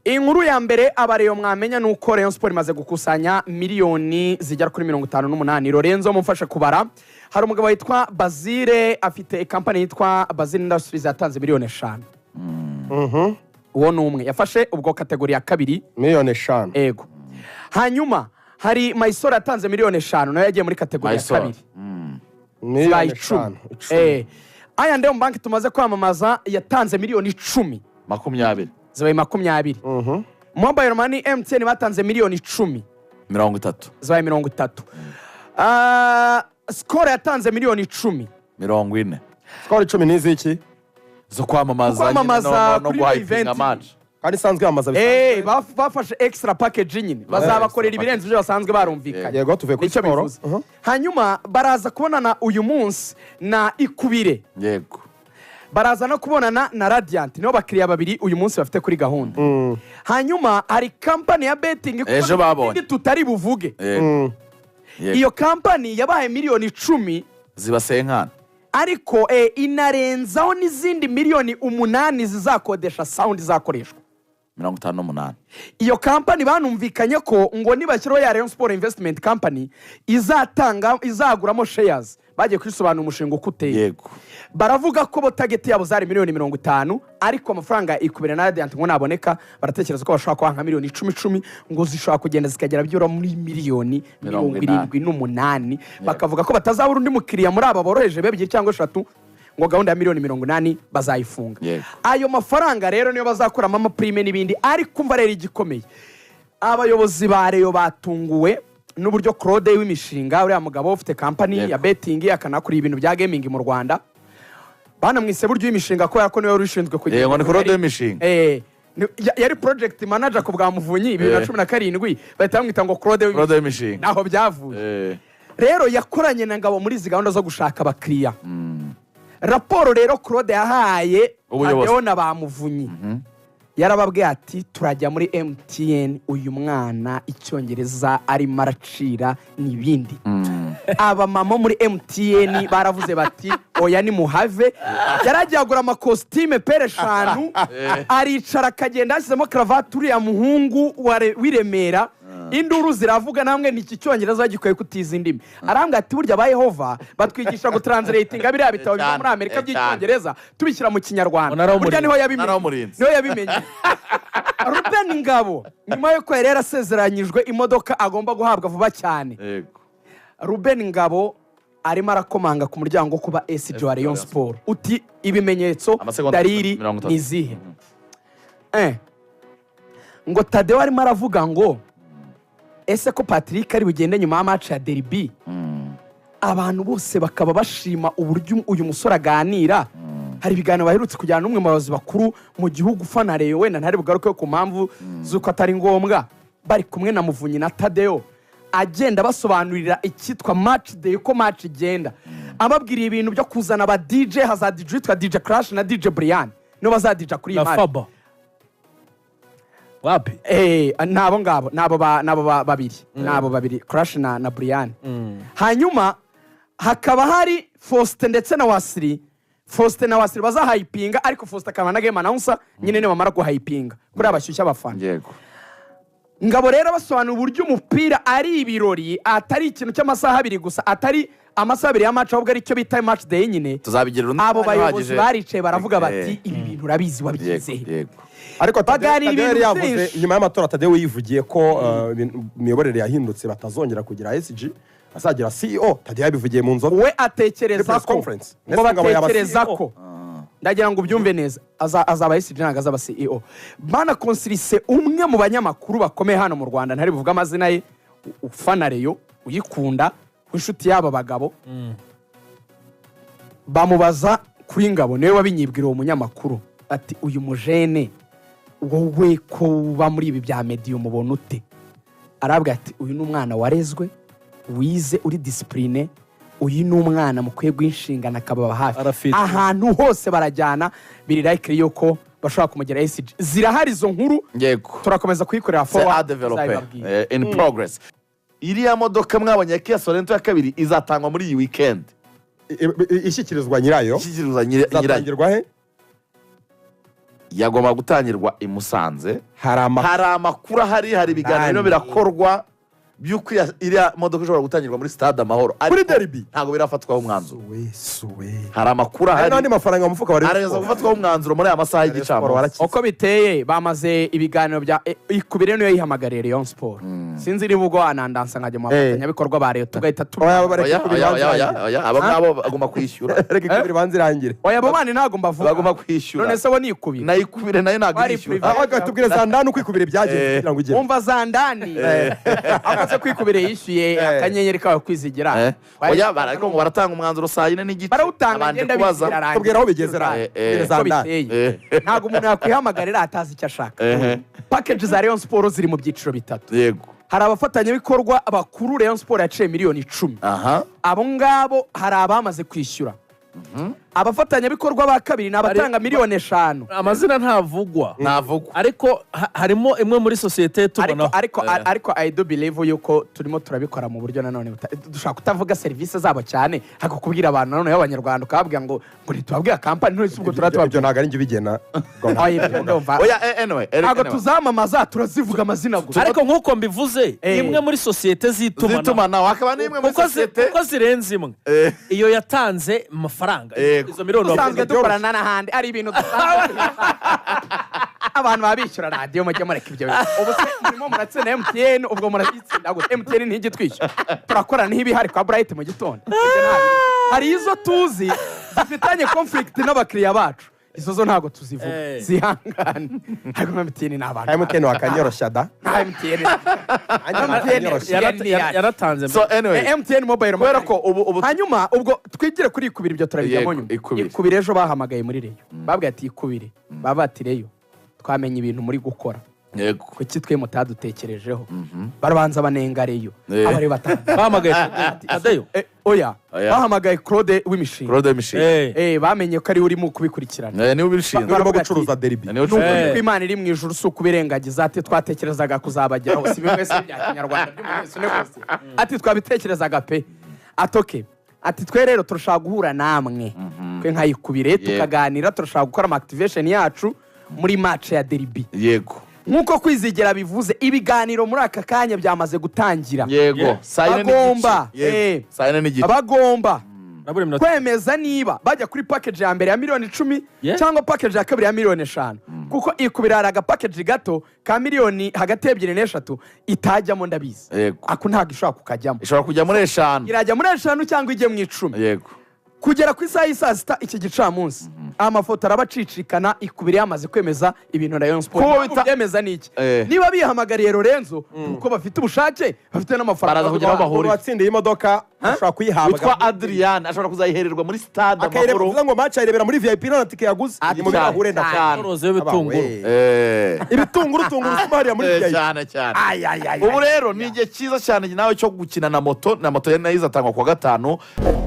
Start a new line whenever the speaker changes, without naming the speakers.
inkuru ya mbere abareyo mwamenya nuko Rayon Sport imaze gukusanya miliyoni zigera kuri 58. Lorenzo mumfashe kubara. Hari umugabo witwa Bazire afite company yitwa Bazire Industries yatanze miliyoni 5. Uwo numwe yafashe ubwo kategori ya kabiri
miliyoni 5.
Ego. Hanyuma hari Maisora yatanze miliyoni 5 nayo yagiye muri kategori ya kabiri.
Miliyoni 5.
Aya Ndem Bank tumaze kwamamaza yatanze miliyoni 10.
20.
Zabaye 20. Mobile Money MTN batanze miliyoni 10.
30.
Zabaye 30. Score yatanze miliyoni 10.
40.
Score 10 niziki
zo kwamamaza
no
guhypinga match
kandi sanzwe yamaza
bafashe extra package nyine bazabakorera ibirenze byo basanzwe barumvikanye.
Yego tuve kuri siporo.
Hanyuma baraza kubonana uyu munsi na Ikubire.
Yego.
Baraza no kubonana na Radiant niho bakiriya babiri uyu munsi bafite kuri gahunda. Hanyuma hari company ya betting
ejo babonye
tutari buvuge.
Yego.
Iyo company yabaye miliyoni 10
zibasenkana
ariko inarenzaho n'izindi miliyoni 8 zizakodesha sound zakoreshwa
58.
Iyo company banumvikanye ko ngo nibashyiraho ya Rayon Sport Investment Company izaguramo shares. Bagiye kwisobanura umushinga ukuteye.
Yego.
Baravuga ko target yabo zari miliyoni 50 ariko amafaranga Ikubire na Radiant ngo naboneka baratekereza ko bashaka kwanga miliyoni 10 ngo zishaka kugenda zikagera byura muri miliyoni 78. Bakavuga ko batazabura undi mukiriya muri aba boroheje bebye cyangwa 3 ngo gahunda ya miliyoni 80 bazayifunga. Ayo mafaranga rero niyo bazakuramo amaprime n'ibindi ariko umva rero igikomeye abayobozi ba Rayon batunguwe n'uburyo Claude w'imishinga uriya mugabo ufite company ya betting akanakora ibintu bya gaming mu Rwanda banamwise buryo w'imishinga ko yako niwe rushinzwe kugira
yego ni Claude w'imishinga
yari project manager ku bwa Muvunyi 2017 bahita bamwita ngo Claude
w'imishinga
naho byavuye. Rero yakoranye na Ngabo muri zigahunda zo gushaka abakiriya. Raporo rero Claude yahaye abona ba Muvunyi yarababwiye ati turajya muri MTN uyu mwana icyongereza ari maracira nibindi. Aba mama muri MTN baravuze bati oya ni muhave. Yaragiye agura amakostime pere 5 aricara akagenda ashyizemo cravate uriya muhungu w'Iremera. Induru ziravuga namwe niki cyongereza gikwiye kutiza indimi. Arambwa ati burya ba Yehova batwigisha gutranslatinga biriya bitabo byo muri Amerika by'icyongereza tubishyira mu Kinyarwanda. Burya niho yabimenye. Ruben Ngabo nyuma yo ko yari yarasezeranyijwe imodoka agomba guhabwa vuba cyane.
Yego.
Ruben Ngabo arimo arakomanga ku muryango kuba SG wa Rayon Sport. Uti ibimenyetso dariri nizihe? Ngo Tadeo arimo aravuga ngo ese ko Patrick ari bugende nyuma ya match ya derby. Abantu bose bakaba bashima uburyo uyu musore aganira. Hari ibiganiro baherutse kujyana n'umwe mu bayobozi bakuru mu gihugu fana Rayon wenda ntari bugaruke ku mpamvu zuko atari ngombwa bari kumwe na Muvunyi na Tadeo agenda basobanurira ikitwa match day ko match igenda. Ababwiriye ibintu byo kuzana aba DJ haza DJ twa DJ Crash na DJ Brian no baza DJ kuri iyi match.
Wapi?
Nabo babiri Crash na Brian. Hanyuma hakaba hari Faustin ndetse na Wasiri. Faustin na Wasiri bazahypinga ariko Faustin akaba na game announcer nyine ne bamara guhypinga kuri abashyushya abafana.
Yego.
Ngabo rero basobanura uburyo umupira ari ibirori atari ikintu cy'amasaha 2 gusa atari amasaha 2 ya match ahubwo ari cyo bita match day nyine.
Tuzabigira undi
abo bayobozi baricaye baravuga bati ibi bintu urabizi wabigize.
Yego.
Ariko Tadeo yavuze nyuma y'amatora Tadeo yivugiye ko imiyoborere yahindutse batazongera kugira SG azagira CEO. Tadeo yabivugiye mu nzoga
we atekereza ko ngo batekereza ko ndagira ngo ubyumve neza azaba SG nanga azaba CEO. Bana Consirise umwe mu banyamakuru bakomeye hano mu Rwanda ntari buvuga amazina ye ufana Rayon uyikunda inshuti yaba bagabo bamubaza kuri Ngabo newe wabinyibwira uwo munyamakuru ati uyu mujene wowe ko uba muri ibi bya media umubona ute? Arabwa ati uyu n'umwana warezwe wize uri discipline uyu n'umwana mukwiye gwinshingana akaba hafi ahantu hose barajyana biri like yuko bashaka kumugera SG. Zirahari izo nkuru turakomeza kuyikorera forward
in progress. Iriya modoka mwabonye Kia Sorento ya kabiri izatangwa muri iyi weekend.
Ishyikirizwa nyirayo.
Ishyikirizwa nyirayo.
Zatangirwa he?
yagomba gutangirwa i Musanze.
hari
amakuru ahari, hari ibiganiro birakorwa by'uko iriya modoka ishobora gutangirwa muri stade Amahoro
kuri derby,
ntabwo birafatwaho umwanzuro.
suwe
hari amakuru ahari
n'andi mafaranga mu mufuka bari
arageza gufatwaho umwanzuro muri aya masaha y'igicamunsi.
uko biteye bamaze ibiganiro bya ikubire niyo yihamagariye Rayon Sport. sinzi niba ubwo anandansa nkajya mu bafatanyabikorwa ba Rayon tugahita
abo ngabo bagomba kwishyura.
reka ikubire banze irangire.
oya abo bandi ntabwo mbavuga,
bagomba kwishyura.
none se bo nikubire
na ikubire nayo ntabwo yishyura.
agatubwire za ndani uko ikubire byagenze kugira ngo igere.
umva za ndani amaze kwikubire yishyuye akanyenyeri kawe kwizigira.
oya ariko ngo baratanga umwanzuro saa 4 n'igice.
barawutanga ngenda bizira
tubwira aho bigeze za ndani.
ntabwo umuntu yakwihamagarira atazi icyo ashaka. package za Rayon Sport ziri mu byiciro bitatu.
yego,
hari abafatanyabikorwa bakuru Rayon Sport yaciye miliyoni 10. abo ngabo hari abamaze kwishyura. abafatanyabikorwa ba kabiri ni abatanga miliyoni 5.
amazina ntavugwa, ariko harimo imwe muri sosiyete tubonaho.
ariko I do believe yuko turimo turabikora mu buryo nanone dushaka kutavuga serivisi zabo cyane, hako kubwira abantu nanone y'abanyarwanda ukababwira ngo ntitubabwira kampani ntose ubwo turatubabwira.
ibyo ntabwo ari njye ubigena.
anyway
ntabwo tuzamamaza, turazivuga amazina gusa.
ariko nk'uko mbivuze, imwe muri sosiyete
z'itumanaho akaba n'imwe muri sosiyete
kuko zirenze imwe, iyo yatanze amafaranga. izo miliyoni
usanzwe dukorana n'ahandi ari ibintu abantu babishyura radiyo mujye mureka ibyo bintu. ubu se murimo muratsinda MTN, ubwo muragitsinda gute? MTN ntigitwishyura, turakorana n'ibihari kwa Bright mu gitondo. hari izo tuzi zifitanye conflict n'abakiriya bacu, izo zo ntabwo tuzivuga, zihangane. ariko MTN ni abantu,
MTN wakanyoroshya da.
MTN
yaratanze.
so anyway,
MTN mobile
kubera ko ubu
hanyuma ubwo twigire kuri ikubire, ibyo turabijyamo nyuma. ikubire ejo bahamagaye muri Rayon, babwiye ati ikubire, baba ati Rayon twamenye ibintu muri gukora,
yego,
kuki twe mutadutekerejeho. barabanza banenga Rayon, abari
bahamagaye Adeyo.
oya bahamagaye Claude w'imishinga. bamenye ko ari urimo kubikurikirana,
niwe ubishinzwe
barimo gucuruza derby.
nuko Imana iri mu ijuru si ukubirengagiza. ati twatekerezaga kuzabageraho, si bimwe se bya kinyarwanda by'umunsi ati twabitekerezaga pe. atoke ati twe rero turashaka guhura namwe twe nkayikubire tukaganira, turashaka gukora ama activation yacu muri match ya derby.
yego,
nkuko Kwizigera bivuze, ibiganiro muri aka kanya byamaze gutangira.
yego,
bagomba kwemeza niba bajya kuri package ya mbere ya miliyoni 10 cyangwa package ya kabiri ya miliyoni 5. kuko ikubira aga package gato ka miliyoni hagati y'ebyiri n'eshatu itajyamo, ndabizi. ako ntabwo ishobora kukajyamo,
ishobora kujya muri 5,
irajya muri 5 cyangwa ijye mu 10.
yego,
kugera ku isaha y'isa sita iki gicamunsi amafoto arabacicikana, ikubiri yamaze kwemeza ibintu Rayon Sport byemeza niki. niba bihamagariye Lorenzo kuko bafite ubushake, bafite n'amafaranga
kugira bahuri,
watsindiye imodoka ashobora kuyihabwa,
witwa Adrian ashobora kuzayihererwa muri stade Amahoro,
akavuga ngo match ayirebera muri VIP na tike yaguze mu birahure
ndakoroze y'ibitunguru.
ibitunguru hariya muri VIP
cyane. ubu rero ni igihe cyiza cyane nawe cyo gukina na moto. na moto nayo izatangwa kuwa 5.